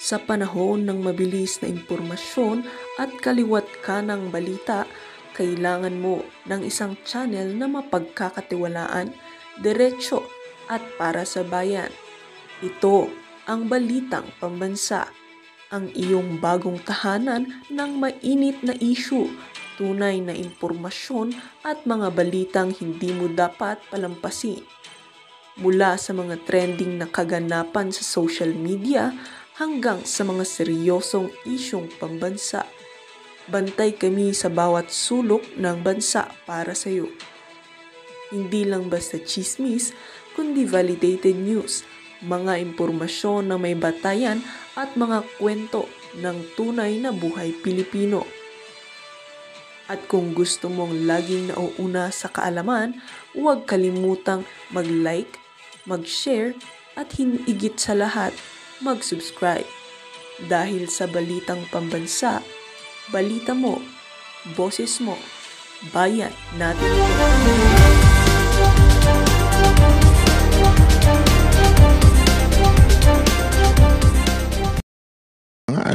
Sa panahon ng mabilis na impormasyon at kaliwat ka ng balita, kailangan mo ng isang channel na mapagkakatiwalaan, diretso at para sa bayan. Ito ang Balitang Pambansa, ang iyong bagong tahanan ng mainit na issue, tunay na impormasyon at mga balitang hindi mo dapat palampasin. Mula sa mga trending na kaganapan sa social media hanggang sa mga seryosong isyong pambansa, bantay kami sa bawat sulok ng bansa para sa iyo. Hindi lang basta chismis, kundi validated news, mga impormasyon na may batayan at mga kwento ng tunay na buhay Pilipino. At kung gusto mong laging nauuna sa kaalaman, huwag kalimutang mag-like, mag-share at higit sa lahat, mag-subscribe. Dahil sa Balitang Pambansa, balita mo, boses mo, bayan natin ito.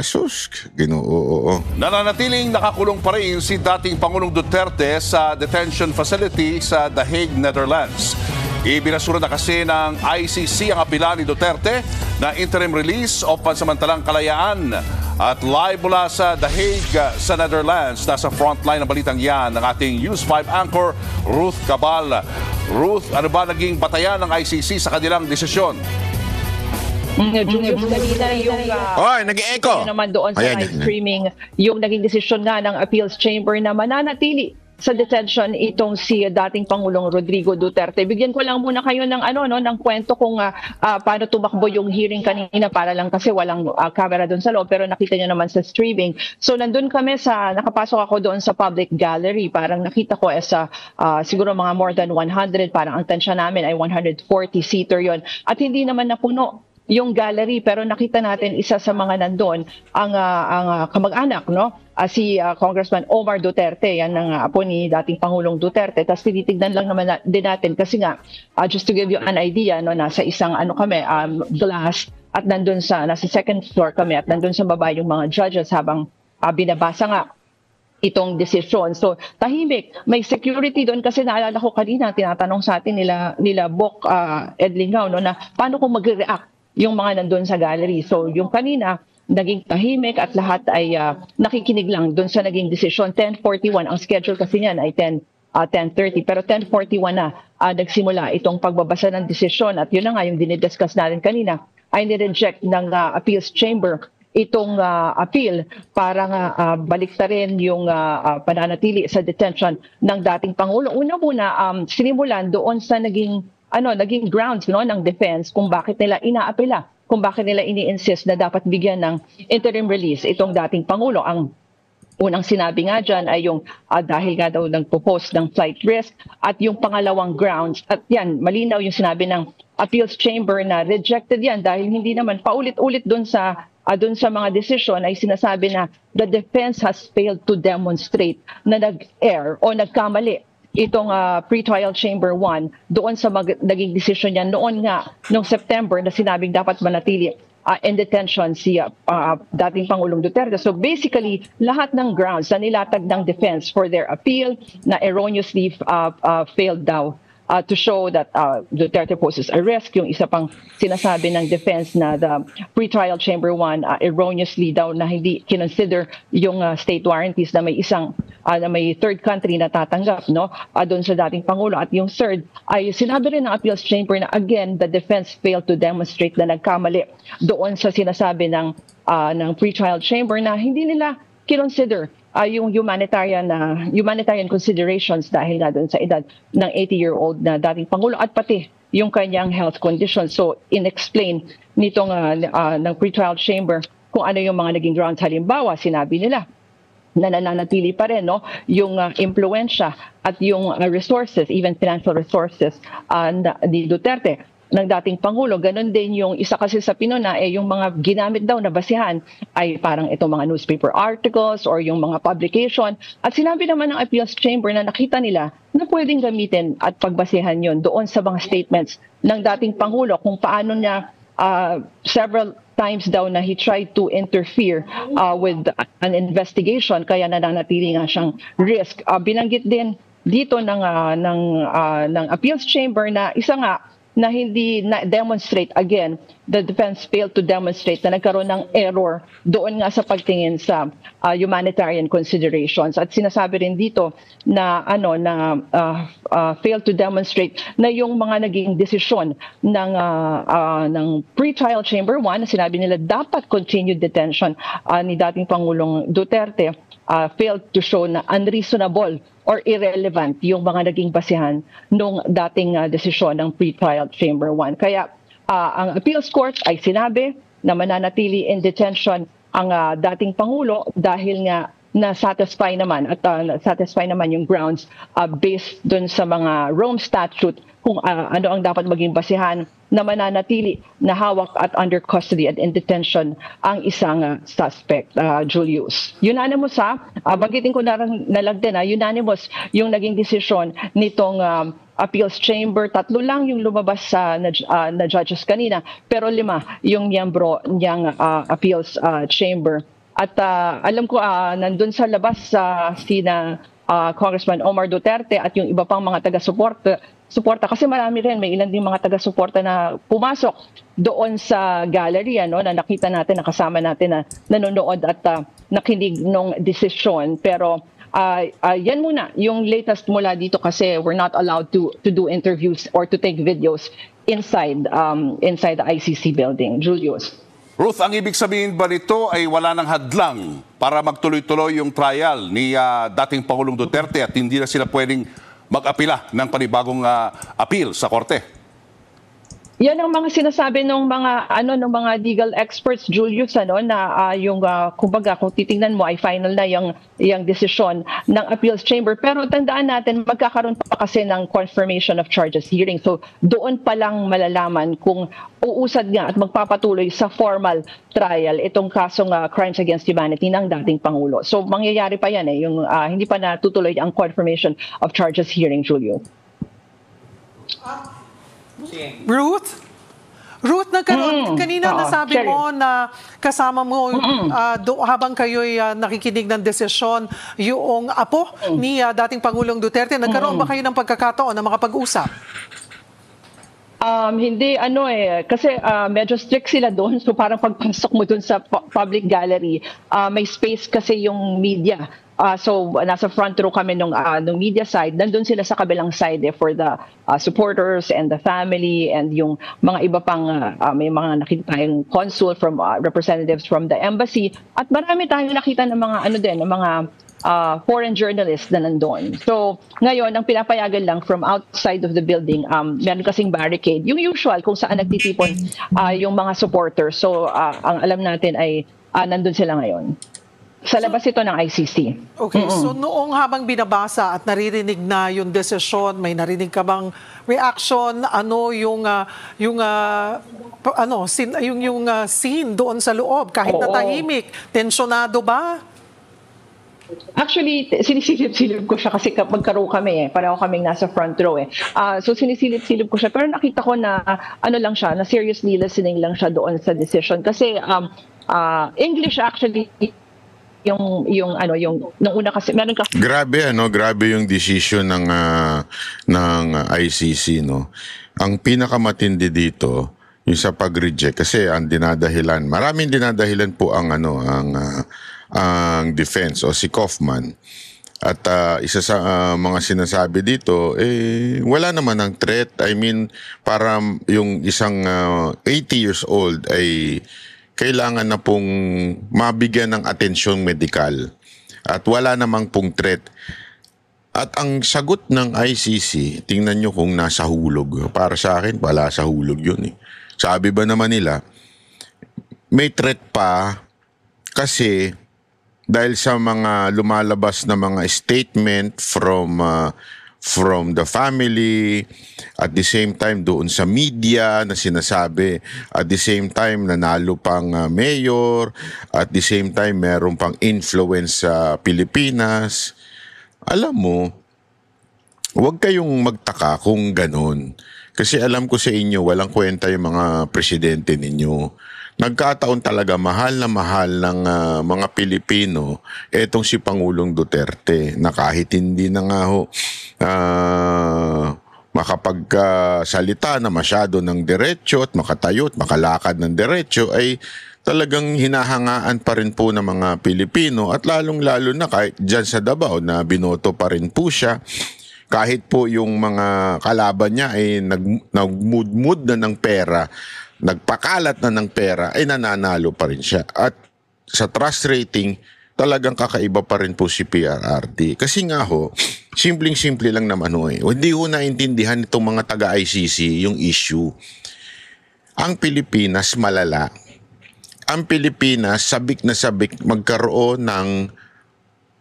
Sus, Ginoo. Nananatiling nakakulong pa rin si dating Pangulong Duterte sa detention facility sa The Hague, Netherlands. Ibinasura na kasi ng ICC ang apela ni Duterte na interim release o pansamantalang kalayaan. At live mula sa The Hague sa Netherlands, nasa frontline ng balitang yan ng ating News 5 anchor Ruth Cabal. Ruth, ano ba naging batayan ng ICC sa kanilang desisyon? Julius, kanina yung nag-e-echo naman doon sa live streaming, yung naging desisyon nga ng Appeals Chamber na mananatili sa detention itong si dating Pangulong Rodrigo Duterte. Bigyan ko lang muna kayo ng ng kwento kung paano tumakbo yung hearing kanina, para lang kasi walang camera doon sa loob, pero nakita niyo naman sa streaming. So nandun kami nakapasok ako doon sa public gallery. Parang nakita ko siguro mga more than 100, parang ang tansya namin ay 140-seater yon. At hindi naman napuno yung gallery, pero nakita natin isa sa mga nandun ang kamag-anak, si Congressman Omar Duterte, yan ang apo ni dating Pangulong Duterte. Tapos tinitignan lang naman din natin kasi nga, just to give you an idea, nasa isang glass, at nasa second floor kami, at nandun sa baba yung mga judges habang binabasa nga itong desisyon. So tahimik, may security doon kasi naalala ko kanina, tinatanong sa atin nila Bok Edlingao na paano kung mag-react yung mga nandun sa gallery. So yung kanina, naging tahimik at lahat ay nakikinig lang dun sa naging desisyon. 10:41, ang schedule kasi niyan ay 10:30. Pero 10:41 na nagsimula itong pagbabasa ng desisyon. At yun na nga yung dinidiscuss natin kanina, ay nireject ng Appeals Chamber itong appeal para nga baliktarin yung pananatili sa detention ng dating Pangulo. Una-una, sinimulan doon sa naging grounds ng defense kung bakit nila inaapela, kung bakit nila ini-insist na dapat bigyan ng interim release itong dating Pangulo. Ang unang sinabi nga dyan ay yung dahil nga daw nagpo-post ng flight risk, at yung pangalawang grounds, at yan, malinaw yung sinabi ng Appeals Chamber na rejected yan dahil hindi naman paulit-ulit dun sa mga desisyon ay sinasabi na the defense has failed to demonstrate na nag-err o nagkamali itong pre-trial chamber 1 doon sa naging decision niya noon nga noong September na sinabing dapat manatili in detention si dating Pangulong Duterte. So basically, lahat ng grounds na nilatag ng defense for their appeal na erroneously failed daw to show that Duterte poses a risk. Yung isa pang sinasabi ng defense na the pre-trial chamber 1 erroneously daw na hindi kinonsider yung state warranties na may may third country na tatanggap doon sa dating Pangulo. At yung third ay sinabi rin ng Appeals Chamber na again, the defense failed to demonstrate na nagkamali doon sa sinasabi ng pre-trial chamber na hindi nila kinonsider yung humanitarian considerations dahil nga doon sa edad ng 80-year-old na dating Pangulo at pati yung kanyang health condition. So inexplain nitong ng pre-trial chamber kung ano yung mga naging grounds. Halimbawa, sinabi nila na nananatili pa rin yung impluensya at yung resources, even financial resources ni Duterte ng dating Pangulo. Ganon din yung isa kasi sa pinuna, yung mga ginamit daw na basihan ay parang itong mga newspaper articles or yung mga publication. At sinabi naman ng Appeals Chamber na nakita nila na pwedeng gamitin at pagbasihan yon doon sa mga statements ng dating Pangulo kung paano niya several times daw na he tried to interfere with an investigation, kaya nananatili nga siyang risk. Binanggit din dito ng appeals chamber na isa nga na hindi na-demonstrate, again, the defense failed to demonstrate na nagkaroon ng error doon nga sa pagtingin sa humanitarian considerations. At sinasabi rin dito na failed to demonstrate na yung mga naging desisyon ng pre-trial chamber 1, na sinabi nila dapat continued detention ni dating Pangulong Duterte, failed to show na unreasonable or irrelevant yung mga naging basihan nung dating desisyon ng pre-trial chamber 1. Kaya ang appeals court ay sinabi na mananatili in detention ang dating Pangulo dahil nga na-satisfy naman yung grounds based dun sa mga Rome Statute kung ano ang dapat maging basihan na mananatili na hawak at under custody at in detention ang isang suspect, Julius. Unanimous bagitin ko na lang din, unanimous yung naging desisyon nitong appeals chamber. 3 lang yung lumabas na judges kanina, pero 5 yung miyembro niyang appeals chamber. At alam ko nandun sa labas sina Congressman Omar Duterte at yung iba pang mga taga-suporta kasi marami rin, may ilan din mga taga-suporta na pumasok doon sa gallery na nakita natin, nakasama natin na nanonood at nakinig ng desisyon. Pero yan muna yung latest mula dito kasi we're not allowed to do interviews or to take videos inside the ICC building. Julius. Ruth, ang ibig sabihin ba nito ay wala ng hadlang para magtuloy-tuloy yung trial ni dating Pangulong Duterte at hindi na sila pwedeng mag-apila ng panibagong appeal sa korte? Yan ang mga sinasabi ng mga legal experts, Julius, na yung kumbaga kung titingnan mo ay final na yung desisyon ng appeals chamber. Pero tandaan natin, magkakaroon pa kasi ng confirmation of charges hearing. So doon pa lang malalaman kung uusad nga at magpapatuloy sa formal trial itong kasong crimes against humanity ng dating Pangulo. So mangyayari pa yan yung hindi pa natutuloy ang confirmation of charges hearing, Julio. Ruth, nagkaroon kanina nasabi mo na kasama mo habang kayo'y nakikinig ng desisyon yung apo ni dating Pangulong Duterte. Nagkaroon ba kayo ng pagkakataon na makapag-usap? Hindi kasi medyo strict sila doon, so parang pagpasok mo doon sa public gallery, may space kasi yung media. So nasa front row kami nung media side, nandun sila sa kabilang side for the supporters and the family and yung mga iba pang may mga nakita tayong consul from representatives from the embassy at marami tayong nakita ng mga foreign journalists na nandun. So ngayon ang pinapayagan lang from outside of the building, meron kasing barricade, yung usual kung saan nagtitipon yung mga supporters. So ang alam natin ay nandun sila ngayon. Sa labas ito ng ICC. Okay, so noong habang binabasa at naririnig na yung desisyon, may narinig ka bang reaction? Ano yung scene doon sa loob? Kahit na tahimik, tensyonado ba? Actually, sinisilip-silip ko siya kasi magkaroon kami pareho kaming nasa front row So sinisilip-silip ko siya, pero nakita ko na lang siya, na seriously listening lang siya doon sa decision kasi English actually yung nung una kasi meron ka grabe yung decision ng ICC Ang pinakamatindi dito yung sa pag-reject kasi ang dinadahilan, maraming dinadahilan po ang defense o si Kaufman. At isa sa mga sinasabi dito, wala naman ng threat. I mean, para yung isang 80 years old ay kailangan na pong mabigyan ng atensyong medikal. At wala namang pong threat. At ang sagot ng ICC, tingnan nyo kung nasa hulog. Para sa akin, wala sa hulog yun. Sabi ba naman nila, may threat pa kasi dahil sa mga lumalabas na mga statement from the family, at the same time doon sa media na sinasabi, at the same time nanalo pang mayor, at the same time meron pang influence sa Pilipinas. Alam mo, huwag kayong magtaka kung ganun. Kasi alam ko sa inyo, walang kwenta yung mga presidente ninyo. Nagkataon talaga mahal ng mga Pilipino etong si Pangulong Duterte na kahit hindi na nga ho makapagsalita na masyado ng diretso at makatayo at makalakad ng diretso ay talagang hinahangaan pa rin po ng mga Pilipino at lalong-lalo na kahit dyan sa Davao na binoto pa rin po siya. Kahit po yung mga kalaban niya ay nagmudmud na ng pera, nagpakalat na ng pera, ay nananalo pa rin siya. At sa trust rating, talagang kakaiba pa rin po si PRRD. Kasi nga ho, simpleng-simple lang naman ho eh. Hindi ho naintindihan itong mga taga-ICC yung issue. Ang Pilipinas malala. Ang Pilipinas sabik na sabik magkaroon ng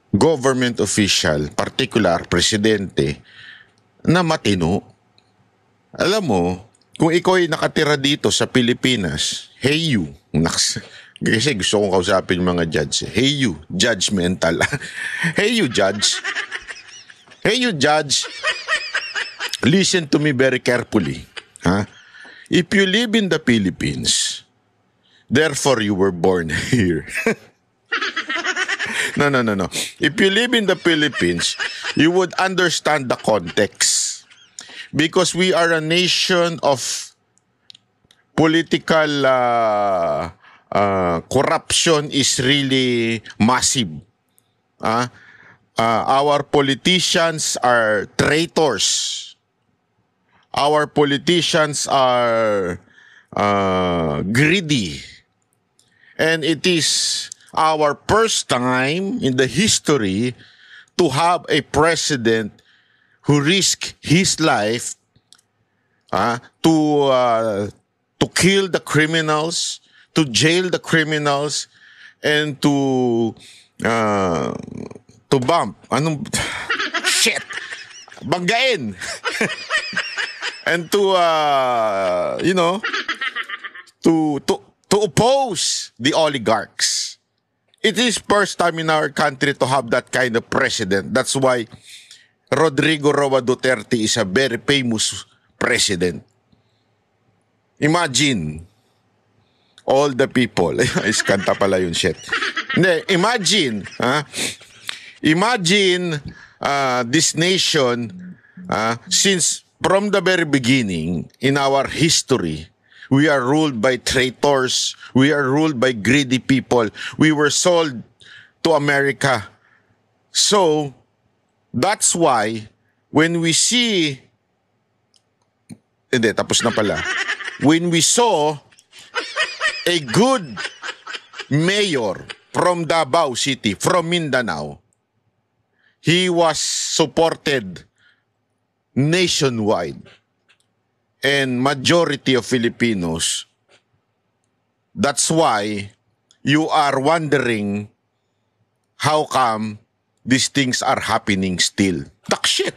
government official, particular presidente, na matino. Alam mo, kung ikaw ay nakatira dito sa Pilipinas, hey you, kasi gusto kong kausapin yung mga judge. Hey you, judgmental. Hey you, judge. Hey you, judge. Listen to me very carefully. Huh? If you live in the Philippines, therefore you were born here. No. If you live in the Philippines, you would understand the context. Because we are a nation of political corruption is really massive. Our politicians are traitors. Our politicians are greedy. And it is our first time in the history to have a president who risked his life to kill the criminals, to jail the criminals, and to bump. Shit! Banggain! And to oppose the oligarchs. It is first time in our country to have that kind of president. That's why Rodrigo Roa Duterte is a very famous president. Imagine all the people. Iskanta pala yun, shit. Hindi, imagine this nation, since from the very beginning in our history, we are ruled by traitors. We are ruled by greedy people. We were sold to America. So, that's why, when we see... Hindi, tapos na pala. When we saw a good mayor from Davao City, from Mindanao, he was supported nationwide. And majority of Filipinos, that's why you are wondering how come these things are happening still. Tak shit!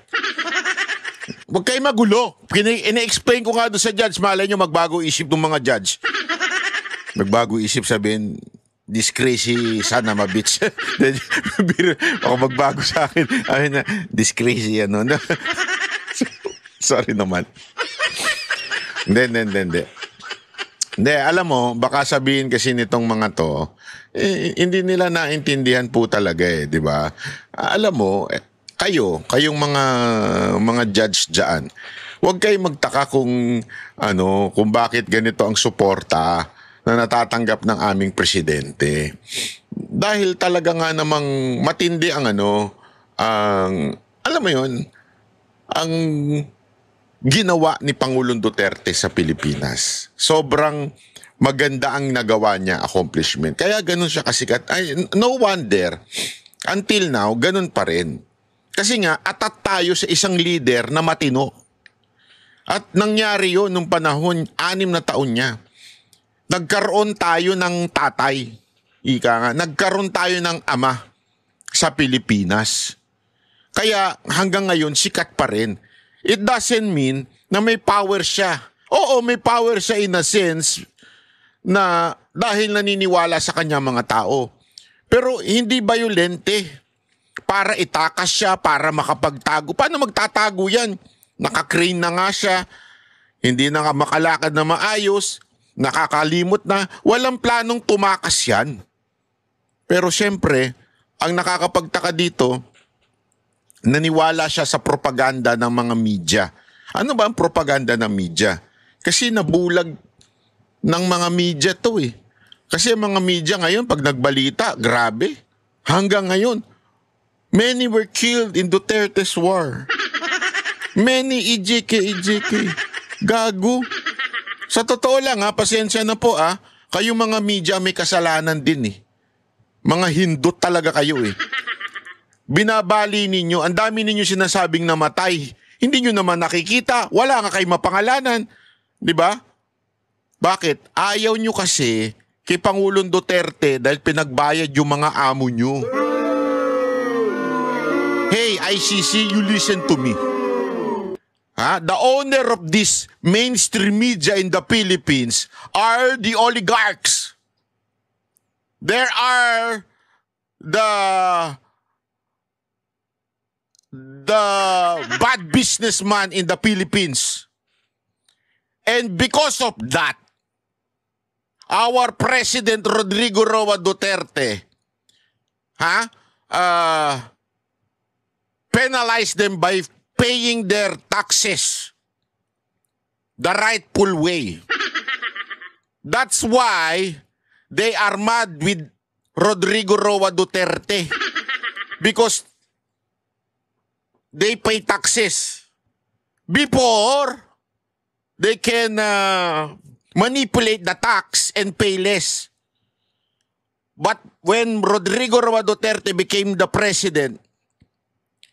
Huwag kayo magulo. Ina-explain ko nga doon sa judge, malay nyo magbago isip ng mga judge. Magbago isip, sabihin, this crazy sana mabits. Ako magbago sa akin. Ay na, this crazy ano. Sorry naman. Hindi. Hindi, alam mo, baka sabihin kasi nitong mga to, hindi nila naintindihan po talaga di ba? Alam mo, kayong mga judge diyan, huwag kayong magtaka kung bakit ganito ang suporta na natatanggap ng aming presidente. Dahil talaga nga namang matindi ang alam mo yun, ang ginawa ni Pangulong Duterte sa Pilipinas. Sobrang maganda ang nagawa niya, accomplishment. Kaya ganun siya kasikat. No wonder, until now, ganun pa rin. Kasi nga, atat tayo sa isang leader na matino. At nangyari yun nung panahon, 6 na taon niya. Nagkaroon tayo ng tatay. Ika nga, nagkaroon tayo ng ama sa Pilipinas. Kaya hanggang ngayon, sikat pa rin. It doesn't mean na may power siya. Oo, may power siya in a sense na dahil naniniwala sa kanya mga tao. Pero hindi violente para itakas siya, para makapagtago. Paano magtatago yan? Naka-crane na nga siya. hindi na nga makalakad na maayos, nakakalimot na, walang planong tumakas yan. Pero syempre, ang nakakapagtaka dito, naniwala siya sa propaganda ng mga media. Ano ba ang propaganda ng media? Kasi nabulag ng mga media to eh. Kasi ang mga media ngayon, pag nagbalita, grabe. Hanggang ngayon, many were killed in Duterte's war. Many EJK. Gago. Sa totoo lang pasensya na po kayong mga media may kasalanan din eh. Mga hindot talaga kayo eh. Binabali ninyo, ang dami ninyo sinasabing namatay. Hindi nyo naman nakikita, wala nga kayo mapangalanan. Di ba? Bakit? Ayaw nyo kasi kay Pangulong Duterte dahil pinagbayad yung mga amo nyo. Hey, ICC, you listen to me. The owner of this mainstream media in the Philippines are the oligarchs. There are the bad businessman in the Philippines. And because of that, our President Rodrigo Roa Duterte penalized them by paying their taxes the rightful way. That's why they are mad with Rodrigo Roa Duterte because they pay taxes. Before, they can manipulate the tax and pay less. But when Rodrigo Roa Duterte became the president,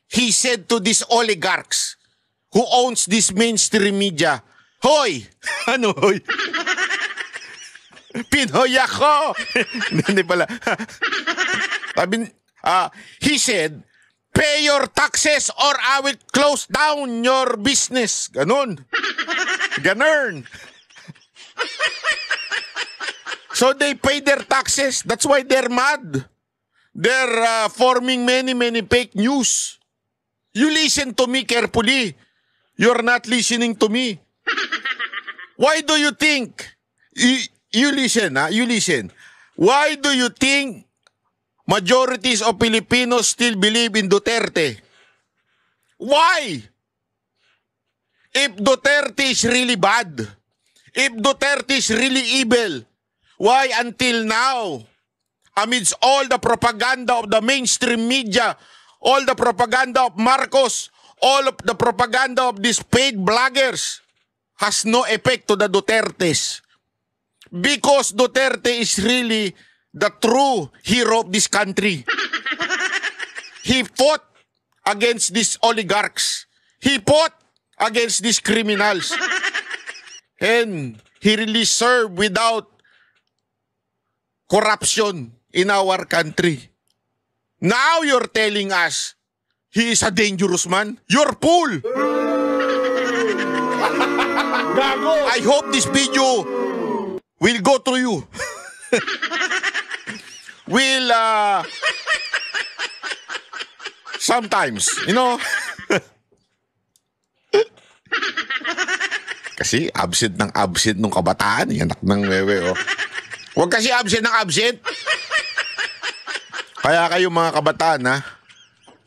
he said to these oligarchs who owns this mainstream media, Hoy! Ano hoy? Pinoy ako! Hindi pala. He said, pay your taxes or I will close down your business. Ganon. Ganern. So they pay their taxes. That's why they're mad. They're forming many fake news. You listen to me carefully. You're not listening to me. Why do you think? You listen, you listen. Why do you think majorities of Filipinos still believe in Duterte? Why? If Duterte is really bad, if Duterte is really evil, why until now, amidst all the propaganda of the mainstream media, all the propaganda of Marcos, all of the propaganda of these paid bloggers has no effect to the Dutertes? Because Duterte is really the true hero of this country. He fought against these oligarchs. He fought against these criminals. And he really served without corruption in our country. Now you're telling us he is a dangerous man? You're fool! I hope this video will go through you. Will, sometimes, you know. Kasi absent nung kabataan. Anak ng wewe, oh. Huwag kasi absent ng absent. Kaya kayo mga kabataan,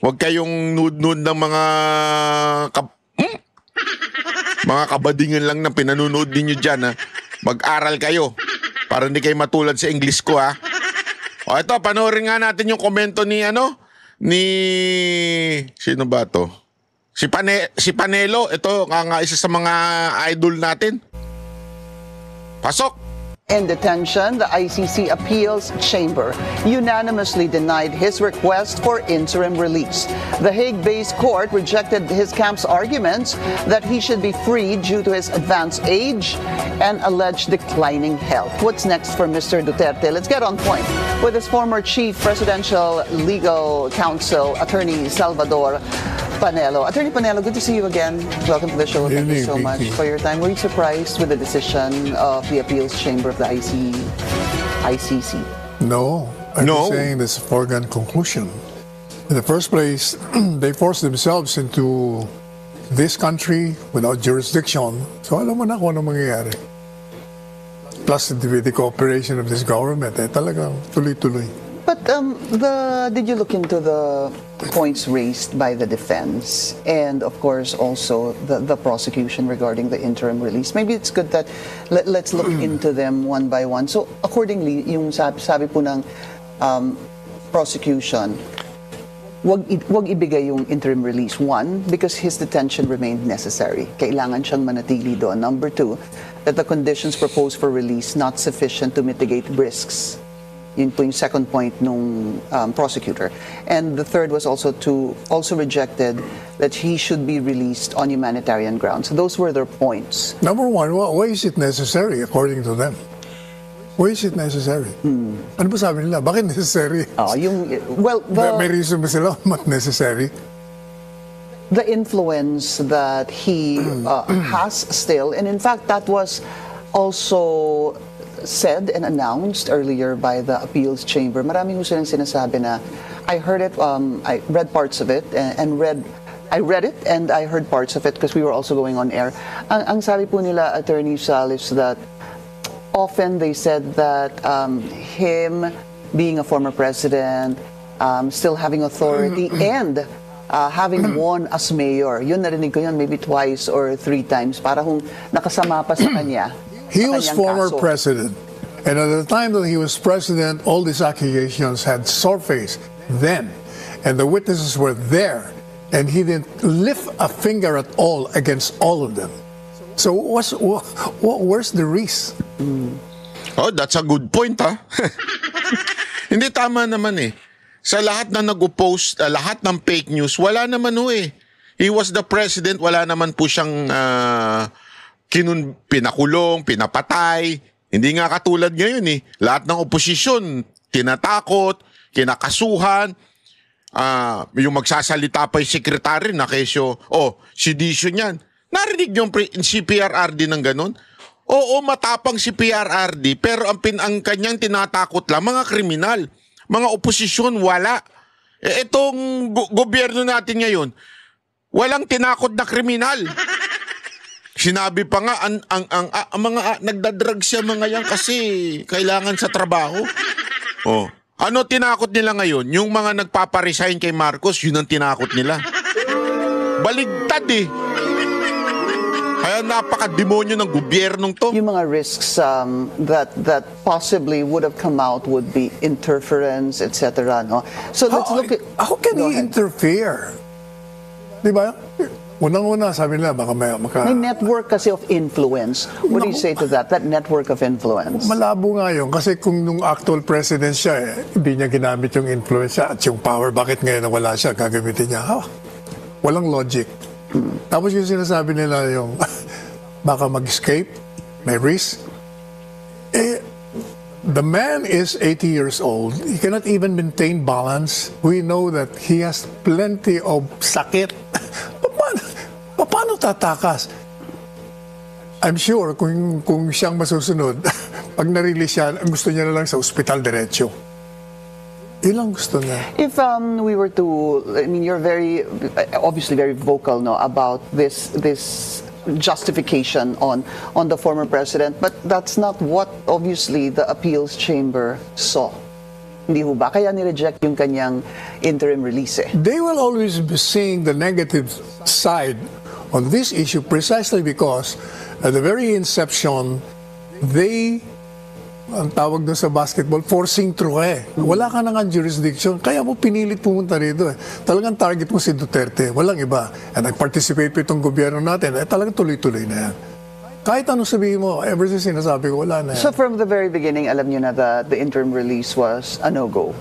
huwag kayong nude-nude ng mga kabadingan lang na pinanunood ninyo dyan, Mag-aral kayo para hindi kayo matulad sa English ko, O ito, panoorin nga natin yung komento ni sino ba to? Si Panelo, ito nga isa sa mga idol natin. Pasok! In detention, the ICC Appeals Chamber unanimously denied his request for interim release. The Hague-based court rejected his camp's arguments that he should be freed due to his advanced age and alleged declining health. What's next for Mr. Duterte? Let's get on point with his former chief presidential legal counsel, Attorney Salvador Panelo. Attorney Panelo, good to see you again. Welcome to the show. Thank you so much for your time. Were you surprised with the decision of the Appeals Chamber of the ICC? No. I'm just saying this is a foregone conclusion. In the first place, they forced themselves into this country without jurisdiction. So alam mo na kung ano mangyayari. Plus the cooperation of this government, talagang tuloy-tuloy. But did you look into the points raised by the defense and, of course, also the prosecution regarding the interim release? Maybe it's good that let's look into them one by one. So, accordingly, yung sabi po ng prosecution, wag ibigay yung interim release. One, because his detention remained necessary. Kailangan siyang manatili doon. Number two, that the conditions proposed for release not sufficient to mitigate risks. Yun po yung second point nung prosecutor. And the third was also rejected that he should be released on humanitarian grounds. So those were their points. Number one, why is it necessary according to them? Why is it necessary? Ano ba sabi nila? Bakit necessary? May reason ba sila not necessary? The influence that he has still, and in fact that was also said and announced earlier by the appeals chamber. Maraming gusto nang sinasabi na I heard it, I read parts of it I read it and I heard parts of it because we were also going on air. Ang sabi po nila, Attorney Salis, that often they said that him being a former president, still having authority and having won as mayor, yun narinig ko yun maybe twice or 3 times para kung nakasama pa sa kanya. He was former president, and at the time that he was president, all these accusations had surfaced then, and the witnesses were there, and he didn't lift a finger at all against all of them. So where's the risk? Oh, that's a good point, ha? Hindi, tama naman eh. Sa lahat na nag-post, lahat ng fake news, wala naman eh. He was the president, wala naman po siyang pinakulong, pinapatay. Hindi nga katulad ngayon eh. Lahat ng oposisyon, tinatakot, kinakasuhan, yung magsasalita pa yung sekretary na kesyo, si Dizon yan. Narinig yung si PRRD ng ganun? Oo, matapang si PRRD, pero ang kanyang tinatakot lang, mga kriminal. Mga oposisyon, wala. Itong gobyerno natin ngayon, walang tinakot na kriminal. Sinabi pa nga, ang mga nagdadrugs siya mga yan kasi kailangan sa trabaho. Ano tinakot nila ngayon? Yung mga nagpaparesign kay Marcos, yun ang tinakot nila. Baligtad eh. Kaya napaka-demonyo ng gobyernong to. Yung mga risks that possibly would have come out would be interference, etc. No? So let's look at... How can he interfere? Diba? Unang-una, sabi nila, baka may network kasi of influence. What do you say to that? That network of influence? Malabo nga yun. Kasi kung nung actual president siya, hindi niya ginamit yung influence siya at yung power, bakit ngayon na wala siya, gagamitin niya? Walang logic. Tapos yung sinasabi nila yung baka mag-escape, may risk. The man is 80 years old. He cannot even maintain balance. We know that he has plenty of sakit. Paano tatakas? I'm sure kung siyang masusunod, pag na-release siya, gusto niya na lang sa ospital diretso. Ilang gusto niya. If we were to, I mean, you're obviously very vocal, no, about this justification on the former president, but that's not what obviously the appeals chamber saw. Hindi ho ba? Kaya ni-reject yung kanyang interim release. They will always be seeing the negative side on this issue precisely because at the very inception, ang tawag doon sa basketball, forcing through Wala ka nang jurisdiction, kaya mo pinilit pumunta rito Talagang target mo si Duterte, walang iba. At nag-participate po itong gobyerno natin, talagang tuloy-tuloy na yan. Kahit anong sabihin mo, ever since sinasabi ko, wala na yan. So from the very beginning, alam niyo na the interim release was a no-go?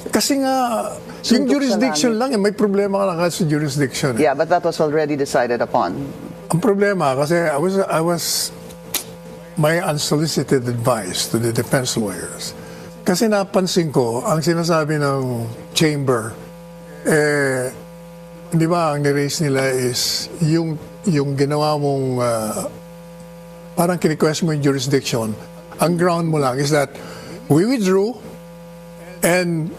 Kasi nga, yung jurisdiction lang, may problema ka lang sa jurisdiction. Yeah, but that was already decided upon. Ang problema, kasi I was my unsolicited advice to the defense lawyers. Kasi napansin ko, ang sinasabi ng chamber, di ba, ang ni-raise nila is yung ginawa mong, parang kini-request mo yung jurisdiction, ang ground mo lang is that we withdrew and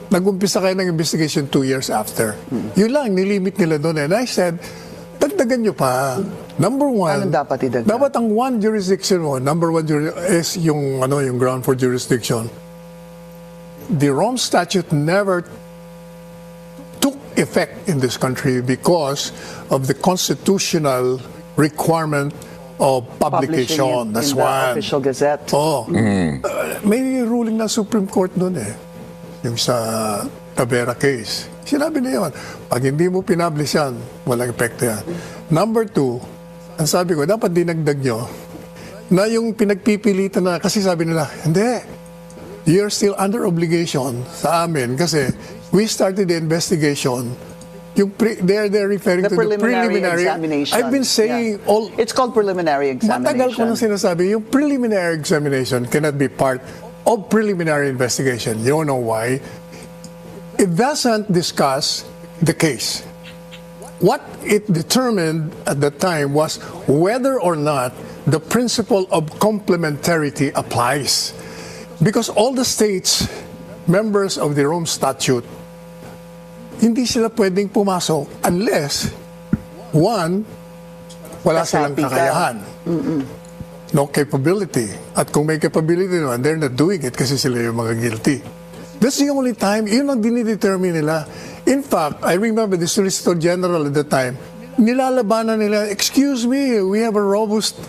nag-umpisa kayo ng investigation 2 years after. Yun lang, nilimit nila doon. And I said, dagdagan nyo pa. Number one, Anong dapat idagdag? dapat ang one jurisdiction mo, number one is yung ground for jurisdiction. The Rome Statute never took effect in this country because of the constitutional requirement of publication. That's in the one. official gazette. Oh. May ruling ng Supreme Court doon yung sa Tavera case. Sinabi na yun, pag hindi mo pinpublish yan, walang epekto yan. Number two, ang sabi ko, dapat dinagdag nyo na yung pinagpipilitan na, kasi sabi nila, hindi, you're still under obligation sa amin kasi we started the investigation. They're referring The to the preliminary examination. I've been saying all... It's called preliminary examination. Matagal ko nang sinasabi, yung preliminary examination cannot be part of preliminary investigation. You know why? It doesn't discuss the case. What it determined at the time was whether or not the principle of complementarity applies. Because all the states, members of the Rome Statute, hindi sila pwedeng pumasok unless, one, wala silang Kasapi ka. kakayahan. No capability. At kung may capability naman, they're not doing it kasi sila yung mga guilty. That's the only time, yun ang dinidetermine nila. In fact, I remember the Solicitor General at the time, nilalabanan nila, excuse me, we have a robust,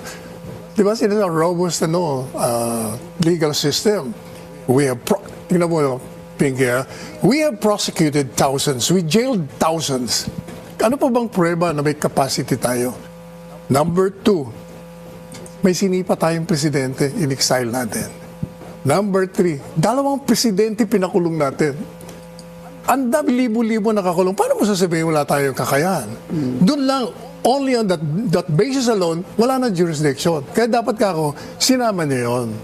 di ba sila robust legal system. We have, Pinky, we have prosecuted thousands, we jailed thousands. Ano pa bang prueba na may capacity tayo? Number two, may sinipa tayong presidente, in-exile natin. Number three, 2 presidente pinakulong natin. Ang libo-libo nakakulong. Paano mo sasabihin wala tayong kakayahan? Doon lang, only on that basis alone, wala na jurisdiction. Kaya dapat ako, sinama niyo yun.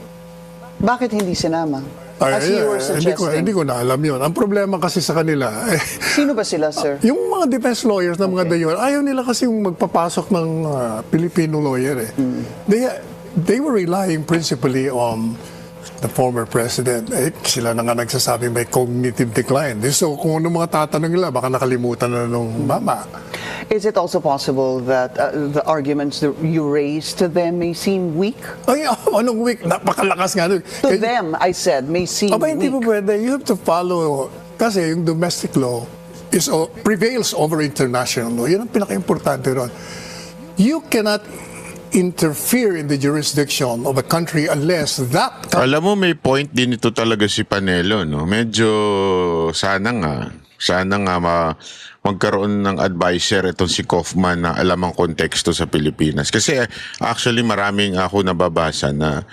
Bakit hindi sinama? As you were suggesting. Hindi ko na alam yun. Ang problema kasi sa kanila, Sino ba sila, sir? yung mga defense lawyers ng mga dayon, ayaw nila kasi yung magpapasok ng Filipino lawyer. They were relying principally on the former president. Sila na nga nagsasabi may cognitive decline. So kung ano mga tatanong nila, baka nakalimutan na nung mama. Is it also possible that the arguments that you raised to them may seem weak? Ay, anong weak? Napakalakas nga. To them, I said, may seem Hindi weak. mo pwede. You have to follow. Kasi yung domestic law prevails over international law. Yan ang pinaka-importante ron. You cannot interfere in the jurisdiction of a country unless that country... Alam mo, may point din ito talaga si Panelo, no? Medyo sana nga magkaroon ng advisor itong si Kaufman na alam ang konteksto sa Pilipinas. Kasi actually maraming ako nababasa na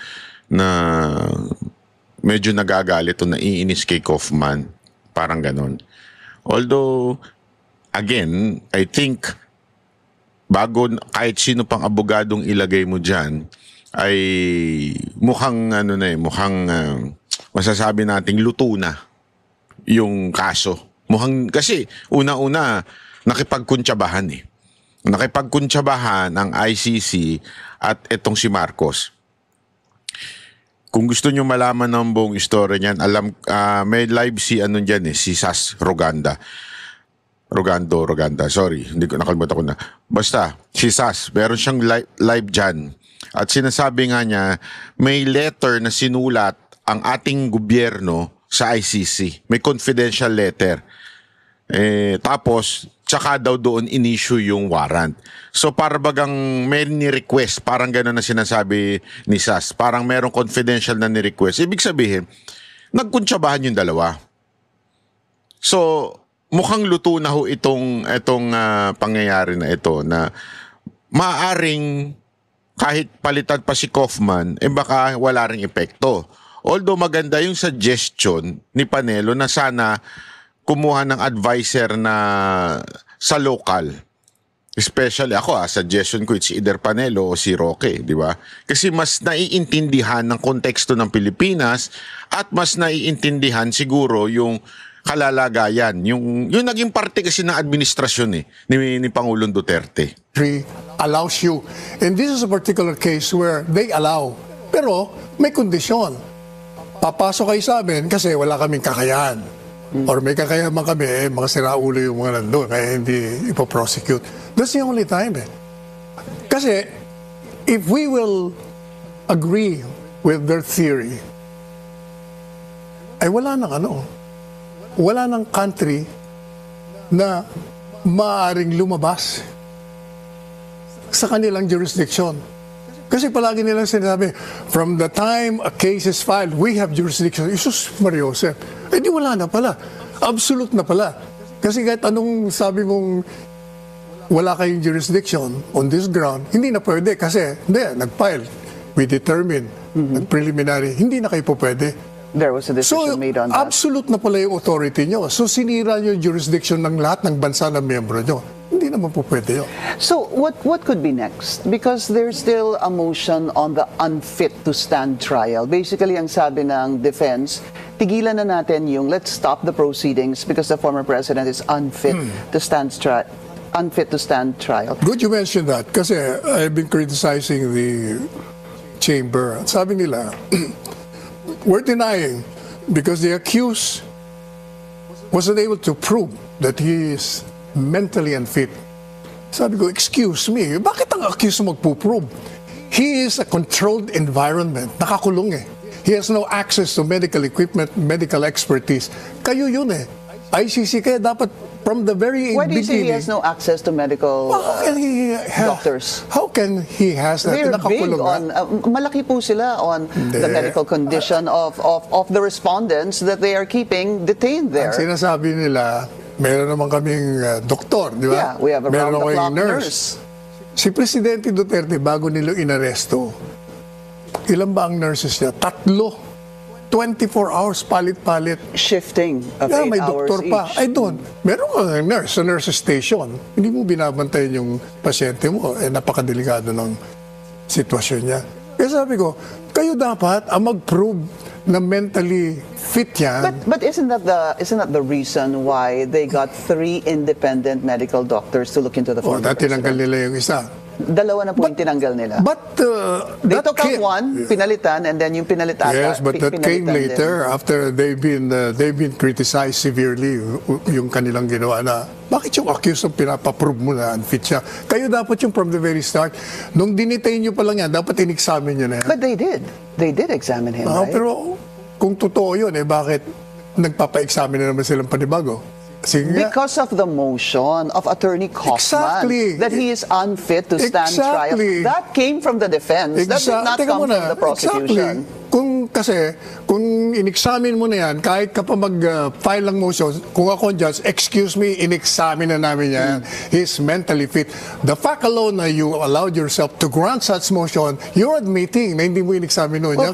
medyo nagagalit o naiinis kay Kaufman. Parang ganon. Although, again, I think bago kahit sino pang abogadong ilagay mo dyan, ay mukhang masasabi nating luto na yung kaso. Kasi una-una nakipagkuntsabahan Nakipagkuntsabahan ang ICC at etong si Marcos. Kung gusto nyo malaman ng buong istorya niyan, may live si si Sas Roganda. Sorry, hindi ko nakalimutan ko na. Basta, si Sas, meron siyang live dyan. At sinasabi nga niya, may letter na sinulat ang ating gobyerno sa ICC. May confidential letter. Tapos, tsaka daw doon in-issue yung warrant. So, para bagang may ni-request, parang gano'n na sinasabi ni Sas. Parang merong confidential na ni-request. Ibig sabihin, nagkuntsabahan yung dalawa. So, mukhang luto na ho itong pangyayari na ito na maaaring kahit palitan pa si Kaufman, baka wala ring epekto. Although maganda yung suggestion ni Panelo na sana kumuha ng advisor na sa local. Especially ako, suggestion ko it's either Panelo o si Roque, di ba? Kasi mas naiintindihan ng konteksto ng Pilipinas at mas naiintindihan siguro yung kalalagayan, yung naging parte kasi ng administrasyon ni Pangulong Duterte. Allows you. And this is a particular case where they allow. Pero may kondisyon. Papasok kayo sa amin kasi wala kaming kakayahan. or may kakayaman kami, mga siraulo yung mga nandun, kaya hindi ipoprosecute. That's the only time eh. Kasi, if we will agree with their theory, ay wala nang country na maaaring lumabas sa kanilang jurisdiction. Kasi palagi nilang sinasabi, from the time a case is filed, we have jurisdiction. Isus Mariosep. Eh di wala na pala. Absolute na pala. Kasi kahit anong sabi mong wala kayong jurisdiction on this ground, hindi na pwede. Kasi, hindi, nag-file. We determine, nag-preliminary, hindi na kayo po pwede. There was a decision made on that. Absolute na pala yung authority nyo. So, sinira nyo yung jurisdiction ng lahat ng bansa na miyembro nyo. Hindi naman po pwede yun. So, what could be next? Because there's still a motion on the unfit to stand trial. Basically, ang sabi ng defense, tigilan na natin yung let's stop the proceedings because the former president is unfit to stand trial. Good you mentioned that kasi I've been criticizing the chamber. Sabi nila, we're denying because the accused wasn't able to prove that he is mentally unfit. Sabi ko, excuse me, bakit ang accused magpuprove? He is a controlled environment. Nakakulong eh. He has no access to medical equipment, medical expertise. Kayo yun eh. ICC, kaya dapat from the very Why do you beginning. say he has no access to medical doctors? How can he has that? They're big Nakakulong on, malaki po sila on the medical condition of the respondents that they are keeping detained there. Ang sinasabi nila, meron naman kaming doktor, di ba? Yeah, we have a meron round-the-clock kaming nurse. Si Presidente Duterte, bago nila inaresto, ilan ba ang nurses niya? 3. 24 hours, palit-palit. Shifting of 8 may hours doktor pa. each. Ay doon, meron kang nurse sa nurse station. Hindi mo binabantayan yung pasyente mo. Napakadelikado ng sitwasyon niya. Kaya sabi ko, kayo dapat ang mag-prove na mentally fit yan. But isn't that the reason why they got 3 independent medical doctors to look into the former Dati tinanggal president? nila yung isa. Dalawa na po yung tinanggal nila. But They that took out one, pinalitan, and then yung pinalit ata. Yes, but that came pinalitan later after they've been criticized severely yung kanilang ginawa na bakit yung accused ang pinapaprove mo na unfit siya? Kayo dapat yung from the very start. Nung dinitain nyo pa lang yan, dapat in-examine nyo na yan. But they did. They did examine him, right? Pero kung totoo yun, bakit nagpapa-examine na naman silang panibago? Sige nga. Because of the motion of Attorney Kaufman that he is unfit to stand trial. That came from the defense. That did not come from the prosecution. Kung in-examine mo na yan, kahit ka pa mag-file ng motion, kung ako ang judge, excuse me, in-examine na namin yan. He's mentally fit. The fact alone na you allowed yourself to grant such motion, you're admitting na hindi mo in-examine nun. Well,